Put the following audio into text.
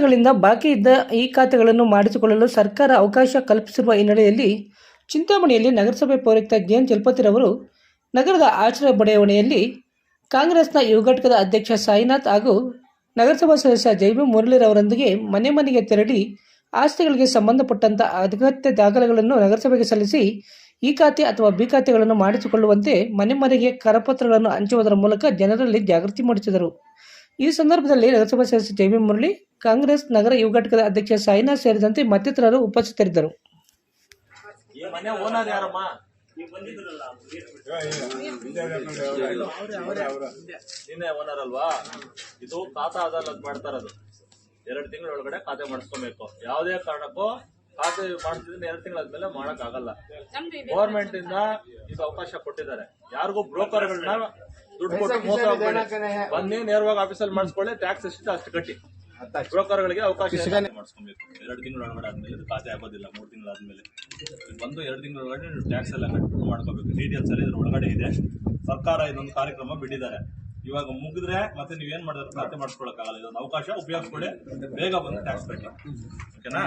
ವರ್ಷಗಳಿಂದ ಬಾಕಿ ಇದ್ದ ಈ ಖಾತೆಗಳನ್ನು ಮಾಡಿಸಿಕೊಳ್ಳಲು ಸರ್ಕಾರ ಅವಕಾಶ ಕಲ್ಪಿಸಿರುವ ಹಿನ್ನೆಲೆಯಲ್ಲಿ ಚಿಂತಾಮಣಿಯಲ್ಲಿ ನಗರಸಭೆ ಪೌರಾಯುಕ್ತ ಜೆಎನ್ ಚಲಪತಿರವರು ನಗರದ ಆಶ್ರಯ ಬಡಾವಣೆಯಲ್ಲಿ ಕಾಂಗ್ರೆಸ್ನ ಯುವ ಘಟಕದ ಅಧ್ಯಕ್ಷ ಸಾಯಿನಾಥ್ ಹಾಗೂ ನಗರಸಭಾ ಸದಸ್ಯ ಜೈಬಿ ಮುರಳಿರವರೊಂದಿಗೆ ಮನೆ ಮನೆಗೆ ತೆರಳಿ ಆಸ್ತಿಗಳಿಗೆ ಸಂಬಂಧಪಟ್ಟಂತ ಅಗತ್ಯ ದಾಖಲೆಗಳನ್ನು ನಗರಸಭೆಗೆ ಸಲ್ಲಿಸಿ ಈ ಖಾತೆ ಅಥವಾ ಬಿ ಖಾತೆಗಳನ್ನು ಮಾಡಿಸಿಕೊಳ್ಳುವಂತೆ ಮನೆ ಮನೆಗೆ ಕರಪತ್ರಗಳನ್ನು ಹಂಚುವುದರ ಮೂಲಕ ಜನರಲ್ಲಿ ಜಾಗೃತಿ ಮೂಡಿಸಿದರು. ಈ ಸಂದರ್ಭದಲ್ಲಿ ನಗರಸಭಾ ಸದಸ್ಯ ಜೈಬಿ ಮುರಳಿ, ಕಾಂಗ್ರೆಸ್ ನಗರ ಯುವ ಘಟಕದ ಅಧ್ಯಕ್ಷ ಸಾಯಿನಾಥ್ ಸೇರಿದಂತೆ ಮತ್ತಿತರರು ಉಪಸ್ಥಿತರಿದ್ದರು. ಇದು ಖಾತಾ ಅದಾಲತ್ ಮಾಡ್ತಾ ಇರೋದು. 2 ತಿಂಗಳ ಒಳಗಡೆ ಖಾತೆ ಮಾಡಿಸ್ಕೊಬೇಕು. ಯಾವುದೇ ಕಾರಣಕ್ಕೂ ಖಾತೆ ಮಾಡಿಸಿದ್ರೆ 2 ತಿಂಗಳಾದ್ಮೇಲೆ ಮಾಡಕ್ ಆಗಲ್ಲ. ಗೌರ್ಮೆಂಟ್ ಇಂದ ಇದು ಅವಕಾಶ ಕೊಟ್ಟಿದ್ದಾರೆ. ಯಾರಿಗೂ ಬ್ರೋಕರ್ಗಳನ್ನ ದುಡ್ಡು ಕೊಟ್ಟು ಮೋಸ ಹೋಗ್ಬೇಡಿ. ಬನ್ನಿ ನೇರವಾಗಿ ಆಫೀಸಲ್ಲಿ ಮಾಡಿಸ್ಕೊಳ್ಳಿ. ಟ್ಯಾಕ್ಸ್ ಎಷ್ಟಿದೆ ಅಷ್ಟು ಕಟ್ಟಿ. ಬ್ರೋಕರ್ಗಳಿಗೆ ಅವಕಾಶ ಮಾಡಿಸ್ಕೊಬೇಕು. 2 ತಿಂಗಳ ಒಳಗಡೆ ಆದ್ಮೇಲೆ ಇದು ಖಾತೆ ಆಗೋದಿಲ್ಲ. 3 ತಿಂಗಳಾದ್ಮೇಲೆ ಬಂದು 2 ತಿಂಗಳ ಒಳಗಡೆ ಟ್ಯಾಕ್ಸ್ ಎಲ್ಲ ಕಟ್ಬಿಟ್ಟು ಮಾಡ್ಕೋಬೇಕು. ಡೀಟೇಲ್ಸ್ ಎಲ್ಲ ಇದ್ರ ಒಳಗಡೆ ಇದೆ. ಸರ್ಕಾರ ಇದೊಂದು ಕಾರ್ಯಕ್ರಮ ಬಿಟ್ಟಿದ್ದಾರೆ. ಇವಾಗ ಮುಗಿದ್ರೆ ಮತ್ತೆ ನೀವೇನ್ ಮಾಡಿದ್ರೆ ಖಾತೆ ಮಾಡಿಸ್ಕೊಳಕ್ಕಾಗಲ್ಲ. ಇದೊಂದು ಅವಕಾಶ ಉಪಯೋಗಿಸ್ಕೊಳ್ಳಿ. ಬೇಗ ಬಂದು ಟ್ಯಾಕ್ಸ್ ಕಟ್ಟಿ. ಓಕೆನಾ?